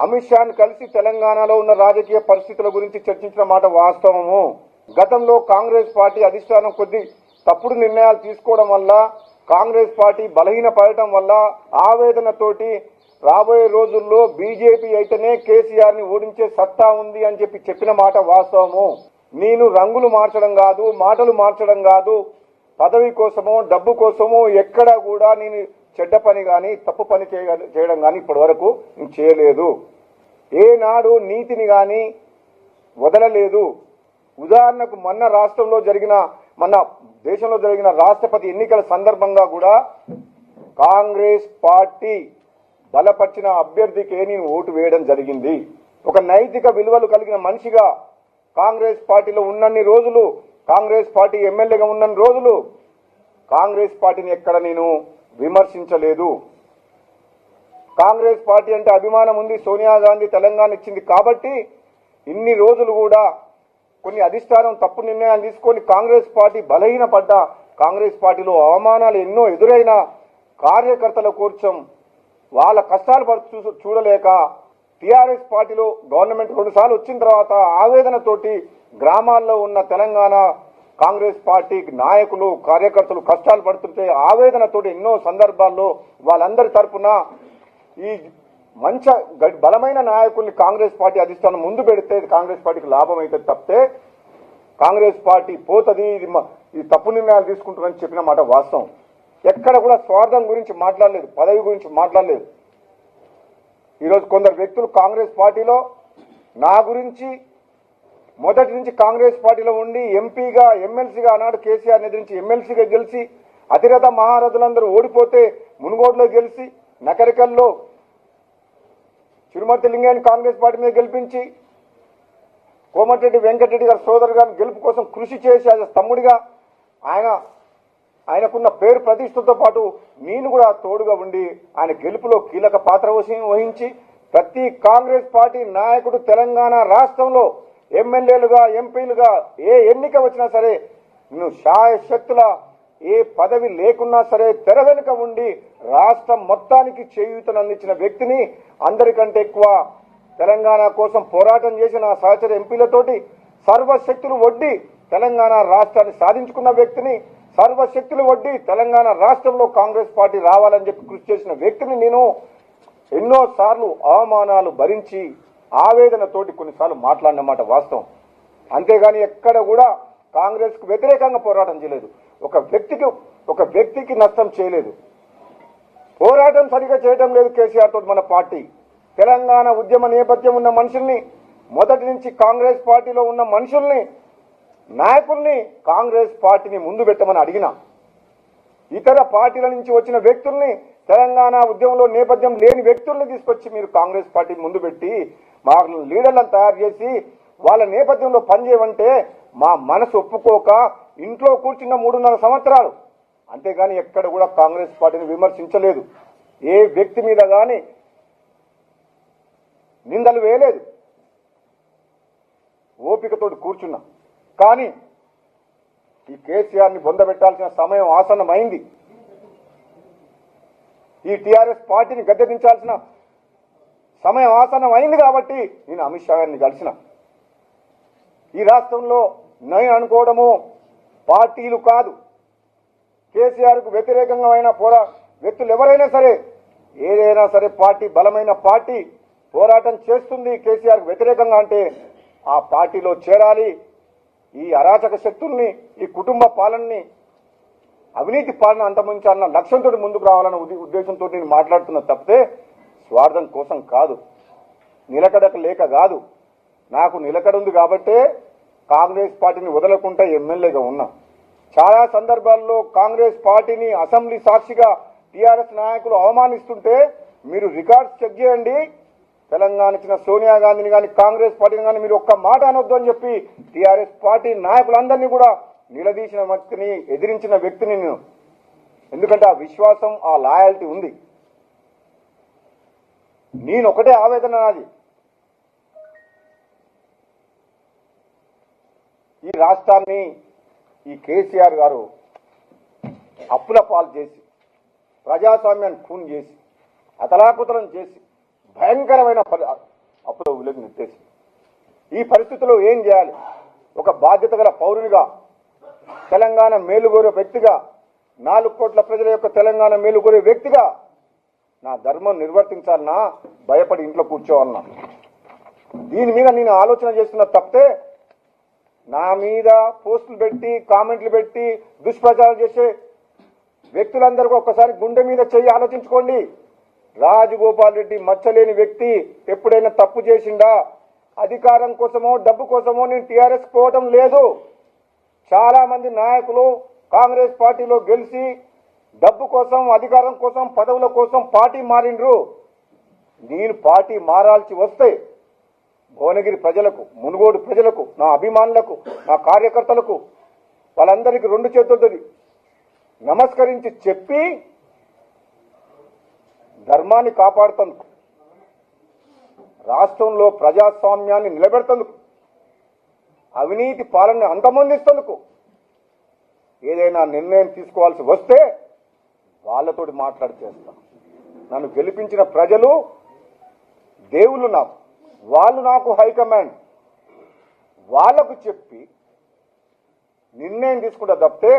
అమిత్ షాను కలిసి తెలంగాణలో ఉన్న రాజకీయ పరిస్థితుల గురించి చర్చించిన మాట వాస్తవము. గతంలో కాంగ్రెస్ పార్టీ అధిష్టానం కొద్ది తప్పుడు నిర్ణయాలు తీసుకోవడం వల్ల, కాంగ్రెస్ పార్టీ బలహీనపడటం వల్ల ఆవేదనతోటి రాబోయే రోజుల్లో బీజేపీ అయితేనే కేసీఆర్ ని ఓడించే సత్తా ఉంది అని చెప్పిన మాట వాస్తవము. నేను రంగులు మార్చడం కాదు, మాటలు మార్చడం కాదు, పదవి కోసమో డబ్బు కోసమో ఎక్కడా కూడా నేను చెడ్డ పని కానీ తప్పు పని చేయడం కానీ ఇప్పటి వరకు నేను చేయలేదు. ఏనాడు నీతిని కానీ వదలలేదు. ఉదాహరణకు మొన్న దేశంలో జరిగిన రాష్ట్రపతి ఎన్నికల సందర్భంగా కూడా కాంగ్రెస్ పార్టీ బలపరిచిన అభ్యర్థికే నేను ఓటు వేయడం జరిగింది. ఒక నైతిక విలువలు కలిగిన మనిషిగా కాంగ్రెస్ పార్టీలో ఉన్నన్ని రోజులు, కాంగ్రెస్ పార్టీ ఎమ్మెల్యేగా ఉన్నన్ని రోజులు కాంగ్రెస్ పార్టీని ఎక్కడ నేను విమర్శించలేదు. కాంగ్రెస్ పార్టీ అంటే అభిమానం ఉంది. సోనియా గాంధీ తెలంగాణ ఇచ్చింది కాబట్టి ఇన్ని రోజులు కూడా కొన్ని అధిష్టానం తప్పు నిర్ణయాలు తీసుకొని కాంగ్రెస్ పార్టీ బలహీనపడ్డ, కాంగ్రెస్ పార్టీలో అవమానాలు ఎన్నో ఎదురైన కార్యకర్తల కోసం వాళ్ళ కష్టాలు చూడలేక టీఆర్ఎస్ పార్టీలో గవర్నమెంట్ 2 సార్లు వచ్చిన తర్వాత ఆవేదనతోటి గ్రామాల్లో ఉన్న తెలంగాణ కాంగ్రెస్ పార్టీ నాయకులు కార్యకర్తలు కష్టాలు పడుతుంటే ఆవేదనతోటి ఎన్నో సందర్భాల్లో వాళ్ళందరి తరఫున ఈ మంచి బలమైన నాయకుల్ని కాంగ్రెస్ పార్టీ అధిష్టానం ముందు పెడితే కాంగ్రెస్ పార్టీకి లాభం అయితే తప్పితే కాంగ్రెస్ పార్టీ పోతుంది, ఈ తప్పు నిర్ణయాలు తీసుకుంటుందని చెప్పిన మాట వాస్తవం. ఎక్కడ కూడా స్వార్థం గురించి మాట్లాడలేదు, పదవి గురించి మాట్లాడలేదు. ఈరోజు కొందరు వ్యక్తులు కాంగ్రెస్ పార్టీలో నా గురించి మొదటి నుంచి కాంగ్రెస్ పార్టీలో ఉండి ఎంపీగా ఎమ్మెల్సీగా ఆనాడు కేసీఆర్ ఎదిరించి ఎమ్మెల్సీగా గెలిచి అతిరథ మహారథులందరూ ఓడిపోతే మునుగోడులో గెలిచి నకరికల్లో చిరుమర్తి లింగాన్ని కాంగ్రెస్ పార్టీ మీద గెలిపించి కోమటిరెడ్డి వెంకటరెడ్డి గారి సోదరు గారిని గెలుపు కోసం కృషి చేసి ఆయన తమ్ముడిగా ఆయనకున్న పేరు ప్రతిష్టతో పాటు నేను కూడా తోడుగా ఉండి ఆయన గెలుపులో కీలక పాత్ర వహించి ప్రతి కాంగ్రెస్ పార్టీ నాయకుడు తెలంగాణ రాష్ట్రంలో ఎమ్మెల్యేలుగా ఎంపీలుగా ఏ ఎన్నిక వచ్చినా సరే నువ్వు శాయశక్తుల ఏ పదవి లేకున్నా సరే తెర వెనుక ఉండి రాష్ట్రం మొత్తానికి చేయూతను అందించిన వ్యక్తిని, అందరికంటే ఎక్కువ తెలంగాణ కోసం పోరాటం చేసిన సహచర ఎంపీలతోటి సర్వశక్తులు ఒడ్డి తెలంగాణ రాష్ట్రాన్ని సాధించుకున్న వ్యక్తిని, సర్వశక్తులు ఒడ్డి తెలంగాణ రాష్ట్రంలో కాంగ్రెస్ పార్టీ రావాలని చెప్పి కృషి చేసిన వ్యక్తిని నేను ఎన్నోసార్లు అవమానాలు భరించి ఆవేదనతోటి కొన్నిసార్లు మాట్లాడినమాట వాస్తవం. అంతేగాని ఎక్కడ కూడా కాంగ్రెస్కు వ్యతిరేకంగా పోరాటం చేయలేదు, ఒక వ్యక్తికి నష్టం చేయలేదు, పోరాటం సరిగా చేయడం లేదు కేసీఆర్ తోటి మన పార్టీ. తెలంగాణ ఉద్యమ నేపథ్యం ఉన్న మనుషుల్ని, మొదటి నుంచి కాంగ్రెస్ పార్టీలో ఉన్న మనుషుల్ని, నాయకుల్ని కాంగ్రెస్ పార్టీని ముందు పెట్టమని అడిగిన, ఇతర పార్టీల నుంచి వచ్చిన వ్యక్తుల్ని, తెలంగాణ ఉద్యమంలో నేపథ్యం లేని వ్యక్తుల్ని తీసుకొచ్చి మీరు కాంగ్రెస్ పార్టీ ముందు పెట్టి మా లీడర్లను తయారు చేసి వాళ్ళ నేపథ్యంలో పనిచేయమంటే మా మనసు ఒప్పుకోక ఇంట్లో కూర్చున్న 3.5 సంవత్సరాలు. అంతేగాని ఎక్కడ కూడా కాంగ్రెస్ పార్టీని విమర్శించలేదు, ఏ వ్యక్తి మీద కానీ నిందలు వేయలేదు, ఓపికతోటి కూర్చున్నా. కానీ ఈ కేసీఆర్ని బొందబెట్టాల్సిన సమయం ఆసన్నమైంది. ఈ టీఆర్ఎస్ పార్టీని గద్దెదించాల్సిన సమయం ఆసన్నమైంది కాబట్టి నేను అమిత్ షా గారిని కలిసిన. ఈ రాష్ట్రంలో నేను అనుకోవడము పార్టీలు కాదు, కేసీఆర్కు వ్యతిరేకంగా అయిన వ్యక్తులు ఎవరైనా సరే, ఏదైనా సరే పార్టీ బలమైన పార్టీ పోరాటం చేస్తుంది కేసీఆర్కు వ్యతిరేకంగా అంటే ఆ పార్టీలో చేరాలి. ఈ అరాచక శక్తుల్ని, ఈ కుటుంబ పాలనని, అవినీతి పాలన అంతమొంచాలన్న లక్ష్యంతో ముందుకు రావాలన్న ఉద్దేశంతో నేను మాట్లాడుతున్నా తప్పితే స్వార్థం కోసం కాదు, నిలకడక లేక కాదు. నాకు నిలకడ ఉంది కాబట్టే కాంగ్రెస్ పార్టీని వదలకుండా ఎమ్మెల్యేగా ఉన్నా. చాలా సందర్భాల్లో కాంగ్రెస్ పార్టీని అసెంబ్లీ సాక్షిగా టీఆర్ఎస్ నాయకులు అవమానిస్తుంటే మీరు రికార్డ్స్ చెక్ చేయండి. తెలంగాణ ఇచ్చిన సోనియా గాంధీని కానీ కాంగ్రెస్ పార్టీని కానీ మీరు ఒక్క మాట అనొద్దు అని చెప్పి టీఆర్ఎస్ పార్టీ నాయకులందరినీ కూడా నిలదీసిన వ్యక్తిని, ఎదిరించిన వ్యక్తిని నేను. ఎందుకంటే ఆ విశ్వాసం, ఆ లాయల్టీ ఉంది. నేను ఒకటే ఆవేదన నాది, ఈ రాష్ట్రాన్ని ఈ కేసీఆర్ గారు అప్పుల పాలు చేసి, ప్రజాస్వామ్యాన్ని ఖూన్ చేసి, అతలాకుతలం చేసి భయంకరమైన అప్పుడు ఊళ్ళకి నెట్టేసి ఈ పరిస్థితుల్లో ఏం చేయాలి? ఒక బాధ్యత గల పౌరునిగా, తెలంగాణ మేలుగోరే వ్యక్తిగా, 4 కోట్ల ప్రజల యొక్క తెలంగాణ మేలుగోరే వ్యక్తిగా నా ధర్మం నిర్వర్తించాలన్నా భయపడి ఇంట్లో కూర్చోవాలన్నా? దీని మీద నేను ఆలోచన చేస్తున్న తప్పితే నా మీద పోస్టులు పెట్టి కామెంట్లు పెట్టి దుష్ప్రచారం చేసే వ్యక్తులందరూ ఒక్కసారి గుండె మీద చెయ్యి ఆలోచించుకోండి. రాజగోపాల్ రెడ్డి మచ్చలేని వ్యక్తి ఎప్పుడైనా తప్పు చేసిండా? అధికారం కోసమో డబ్బు కోసమో నేను టీఆర్ఎస్ పోవటం లేదు. చాలా మంది నాయకులు కాంగ్రెస్ పార్టీలో గెలిచి డబ్బు కోసం, అధికారం కోసం, పదవుల కోసం పార్టీ మారిండ్రు. నేను పార్టీ మారాల్సి వస్తే భువనగిరి ప్రజలకు, మునుగోడు ప్రజలకు, నా అభిమానులకు, నా కార్యకర్తలకు వాళ్ళందరికీ 2 చేతులతో నమస్కరించి చెప్పి ధర్మాన్ని కాపాడుతందుకు, రాష్ట్రంలో ప్రజాస్వామ్యాన్ని నిలబెడుతందుకు, అవినీతి పాలనని అంతమొందిస్తేందుకు ఏదైనా నిర్ణయం తీసుకోవాల్సి వస్తే వాళ్ళతోటి మాట్లాడి చేస్తాను. నన్ను గెలిపించిన ప్రజలు దేవుళ్ళు నాకు, వాళ్ళు నాకు హైకమాండ్. వాళ్లకు చెప్పి నిర్ణయం తీసుకుంటా తప్పితే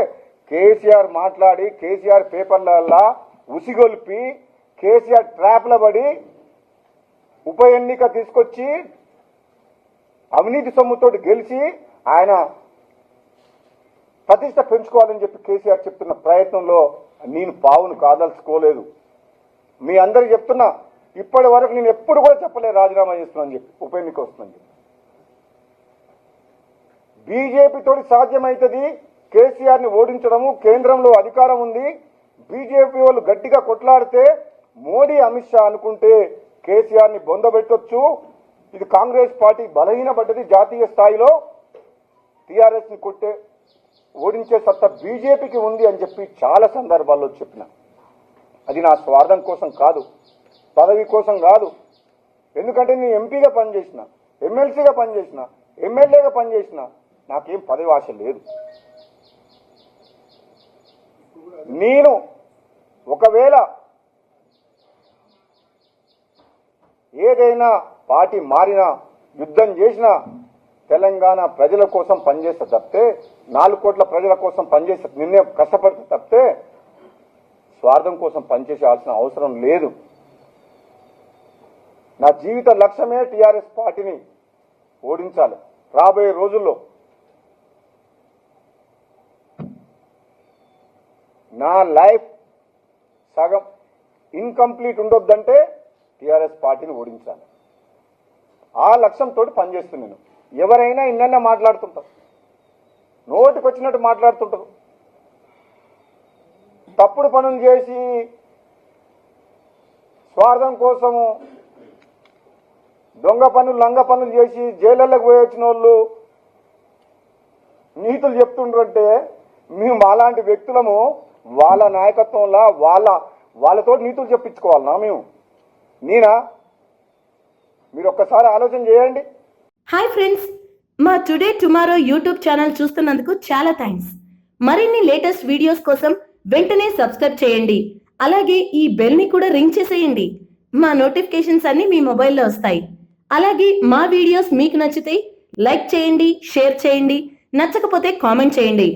కేసీఆర్ మాట్లాడి కేసీఆర్ పేపర్లల్లా ఉసిగొల్పి కేసీఆర్ ట్రాప్ల పడి ఉప ఎన్నిక తీసుకొచ్చి అవినీతి సొమ్ముతోటి గెలిచి ఆయన ప్రతిష్ట పెంచుకోవాలని చెప్పి కేసీఆర్ చెప్తున్న ప్రయత్నంలో నేను పావును కాదలుచుకోలేదు. మీ అందరికి చెప్తున్నా, ఇప్పటి వరకు నేను ఎప్పుడు కూడా చెప్పలేదు రాజీనామా చేస్తున్నాను చెప్పి, ఉప ఎన్నిక వస్తుందని చెప్పి. బీజేపీ తోటి సాధ్యమవుతుంది కేసీఆర్ని ఓడించడము, కేంద్రంలో అధికారం ఉంది, బీజేపీ వాళ్ళు గట్టిగా కొట్లాడితే మోడీ అమిత్ షా అనుకుంటే కేసీఆర్ని బొందబెట్టొచ్చు. ఇది కాంగ్రెస్ పార్టీ బలహీనపడ్డది, జాతీయ స్థాయిలో టీఆర్ఎస్ని ఓడించే సత్తా బీజేపీకి ఉంది అని చెప్పి చాలా సందర్భాల్లో చెప్పిన. అది నా స్వార్థం కోసం కాదు, పదవి కోసం కాదు. ఎందుకంటే నేను ఎంపీగా పనిచేసిన, ఎమ్మెల్సీగా పనిచేసిన, ఎమ్మెల్యేగా పనిచేసిన, నాకేం పదవి ఆశ లేదు. నేను ఒకవేళ ఏదైనా పార్టీ మారినా, యుద్ధం చేసినా తెలంగాణ ప్రజల కోసం పనిచేస్తే తప్పితే, 4 కోట్ల ప్రజల కోసం పనిచేస్తే, నిన్నే కష్టపడితే తప్పితే స్వార్థం కోసం పనిచేయాల్సిన అవసరం లేదు. నా జీవిత లక్ష్యమే టీఆర్ఎస్ పార్టీని ఓడించాలి. రాబోయే రోజుల్లో నా లైఫ్ సగం ఇన్కంప్లీట్ ఉండొద్దంటే టీఆర్ఎస్ పార్టీని ఓడించాలి. ఆ లక్ష్యంతో పనిచేస్తున్నాను. ఎవరైనా ఇన్నన్నా మాట్లాడుతుంటారు, నోటికి వచ్చినట్టు మాట్లాడుతుంటారు, తప్పుడు పనులు చేసి స్వార్థం కోసము దొంగ పనులు, లంగ పనులు చేసి జైళ్ళకి పోయి వచ్చిన వాళ్ళు నీతులు చెప్తుండ్రంటే మేము అలాంటి వ్యక్తులము వాళ్ళ నాయకత్వంలో వాళ్ళతో నీతులు చెప్పించుకోవాలన్నా మేము? నేనా? మీరు ఒక్కసారి ఆలోచన చేయండి. హాయ్ ఫ్రెండ్స్, మా టుడే టుమారో యూట్యూబ్ ఛానల్ చూస్తున్నందుకు చాలా థ్యాంక్స్. మరిన్ని లేటెస్ట్ వీడియోస్ కోసం వెంటనే సబ్స్క్రైబ్ చేయండి. అలాగే ఈ బెల్ ని కూడా రింగ్ చేసేయండి. మా నోటిఫికేషన్స్ అన్ని మీ మొబైల్లో వస్తాయి. అలాగే మా వీడియోస్ మీకు నచ్చితే లైక్ చేయండి, షేర్ చేయండి, నచ్చకపోతే కామెంట్ చేయండి.